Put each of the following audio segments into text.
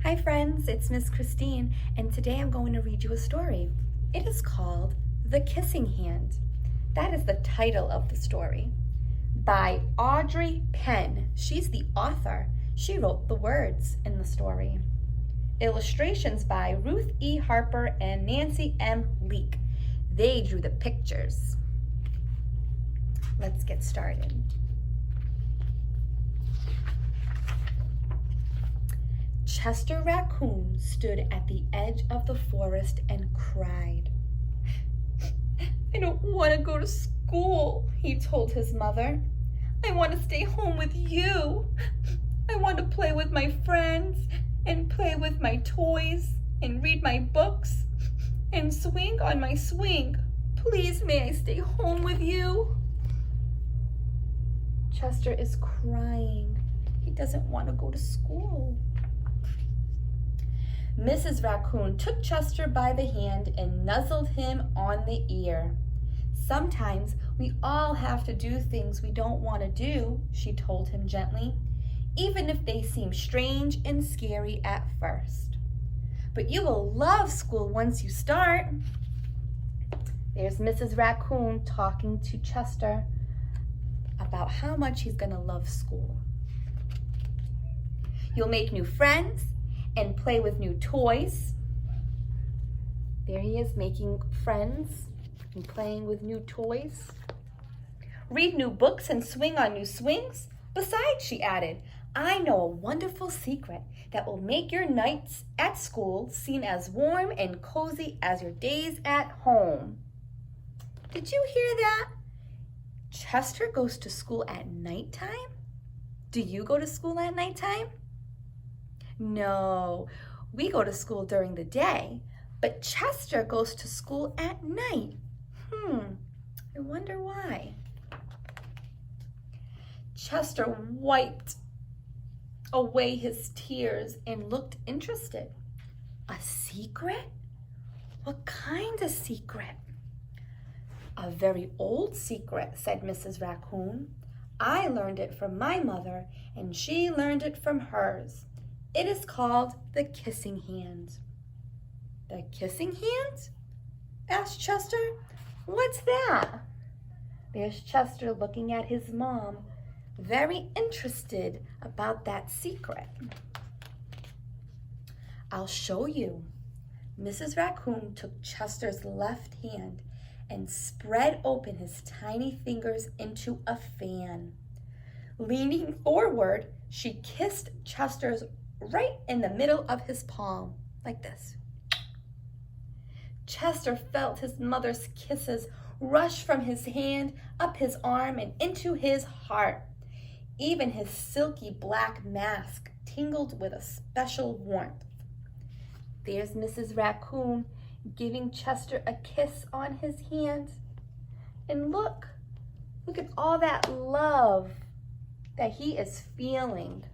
Hi friends, it's Miss Kristine, and today I'm going to read you a story. It is called The Kissing Hand. That is the title of the story. By Audrey Penn. She's the author. She wrote the words in the story. Illustrations by Ruth E. Harper and Nancy M. Leek. They drew the pictures. Let's get started. Chester Raccoon stood at the edge of the forest and cried. "I don't want to go to school," he told his mother. "I want to stay home with you. I want to play with my friends and play with my toys and read my books and swing on my swing. Please, may I stay home with you?" Chester is crying. He doesn't want to go to school. Mrs. Raccoon took Chester by the hand and nuzzled him on the ear. "Sometimes we all have to do things we don't want to do," she told him gently, "even if they seem strange and scary at first. But you will love school once you start." There's Mrs. Raccoon talking to Chester about how much he's going to love school. "You'll make new friends and play with new toys." There he is, making friends and playing with new toys. "Read new books and swing on new swings. Besides," she added, "I know a wonderful secret that will make your nights at school seem as warm and cozy as your days at home." Did you hear that? Chester goes to school at nighttime? Do you go to school at nighttime? No, we go to school during the day, but Chester goes to school at night. I wonder why. Chester wiped away his tears and looked interested. "A secret? What kind of secret?" "A very old secret," said Mrs. Raccoon. "I learned it from my mother, and she learned it from hers. It is called the kissing hand." "The kissing hand?" asked Chester. "What's that?" There's Chester looking at his mom, very interested about that secret. "I'll show you." Mrs. Raccoon took Chester's left hand and spread open his tiny fingers into a fan. Leaning forward, she kissed Chester's right in the middle of his palm, like this. Chester felt his mother's kisses rush from his hand, up his arm, and into his heart. Even his silky black mask tingled with a special warmth. There's Mrs. Raccoon giving Chester a kiss on his hand. And look at all that love that he is feeling.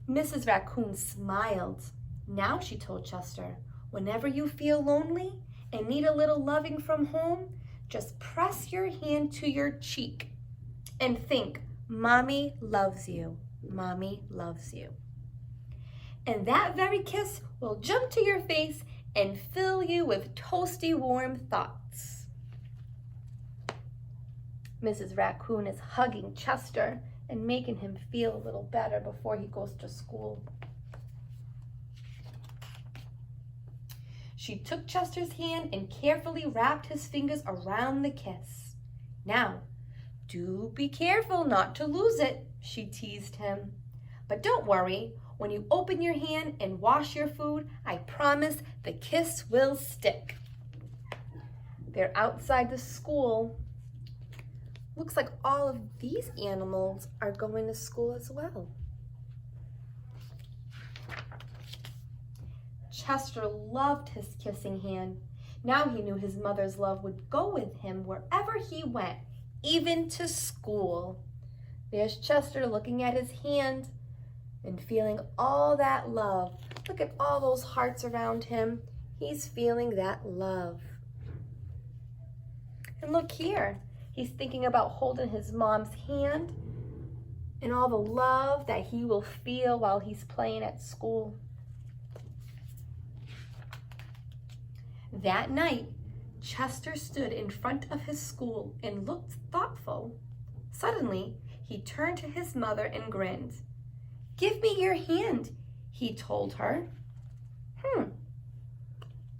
Mrs. Raccoon smiled. "Now," she told Chester, "whenever you feel lonely and need a little loving from home, just press your hand to your cheek and think, 'Mommy loves you, Mommy loves you.' And that very kiss will jump to your face and fill you with toasty warm thoughts." Mrs. Raccoon is hugging Chester and making him feel a little better before he goes to school. She took Chester's hand and carefully wrapped his fingers around the kiss. "Now, do be careful not to lose it," she teased him. "But don't worry, when you open your hand and wash your food, I promise the kiss will stick." They're outside the school. Looks like all of these animals are going to school as well. Chester loved his kissing hand. Now he knew his mother's love would go with him wherever he went, even to school. There's Chester looking at his hand and feeling all that love. Look at all those hearts around him. He's feeling that love. And look here. He's thinking about holding his mom's hand and all the love that he will feel while he's playing at school. That night, Chester stood in front of his school and looked thoughtful. Suddenly, he turned to his mother and grinned. "Give me your hand," he told her.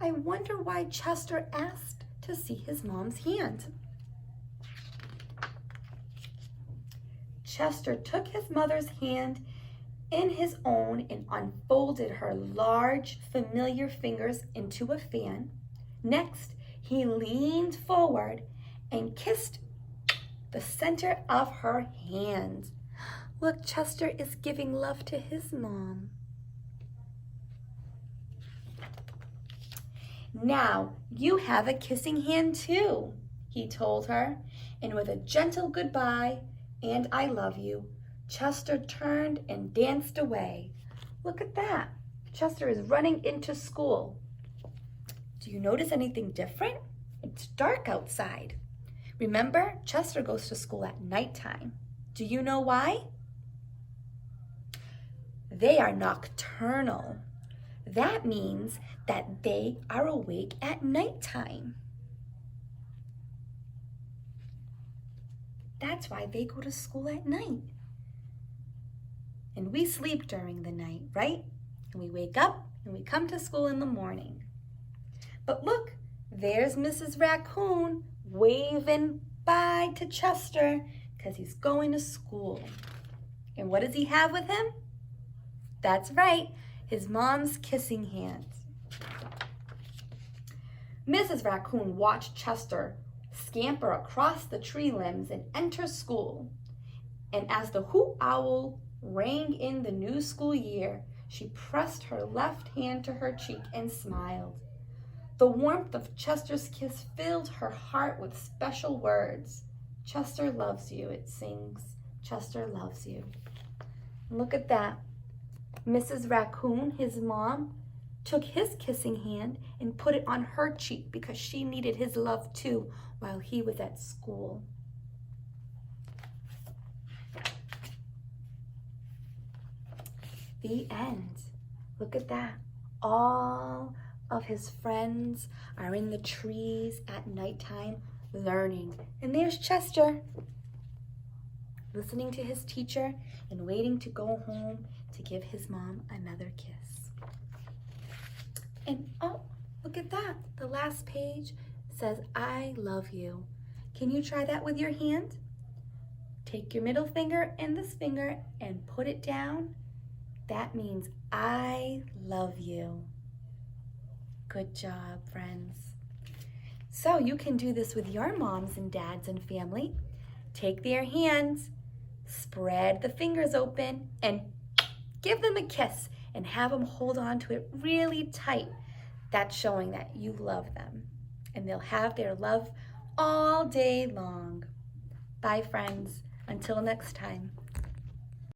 I wonder why Chester asked to see his mom's hand. Chester took his mother's hand in his own and unfolded her large, familiar fingers into a fan. Next, he leaned forward and kissed the center of her hand. Look, Chester is giving love to his mom. "Now you have a kissing hand too," he told her, and with a gentle goodbye and "I love you," Chester turned and danced away. Look at that. Chester is running into school. Do you notice anything different? It's dark outside. Remember, Chester goes to school at nighttime. Do you know why? They are nocturnal. That means that they are awake at nighttime. That's why they go to school at night. And we sleep during the night, right? And we wake up and we come to school in the morning. But look, there's Mrs. Raccoon waving bye to Chester because he's going to school. And what does he have with him? That's right, his mom's kissing hand. Mrs. Raccoon watched Chester scamper across the tree limbs and enter school. And as the hoot owl rang in the new school year, she pressed her left hand to her cheek and smiled. The warmth of Chester's kiss filled her heart with special words. "Chester loves you," it sings. "Chester loves you." Look at that. Mrs. Raccoon, his mom, took his kissing hand and put it on her cheek because she needed his love too while he was at school. The end. Look at that. All of his friends are in the trees at nighttime learning. And there's Chester, listening to his teacher and waiting to go home to give his mom another kiss. And oh, look at that. The last page says, "I love you." Can you try that with your hand? Take your middle finger and this finger and put it down. That means I love you. Good job, friends. So you can do this with your moms and dads and family. Take their hands, spread the fingers open, and give them a kiss and have them hold on to it really tight. That's showing that you love them. And they'll have their love all day long. Bye, friends. Until next time.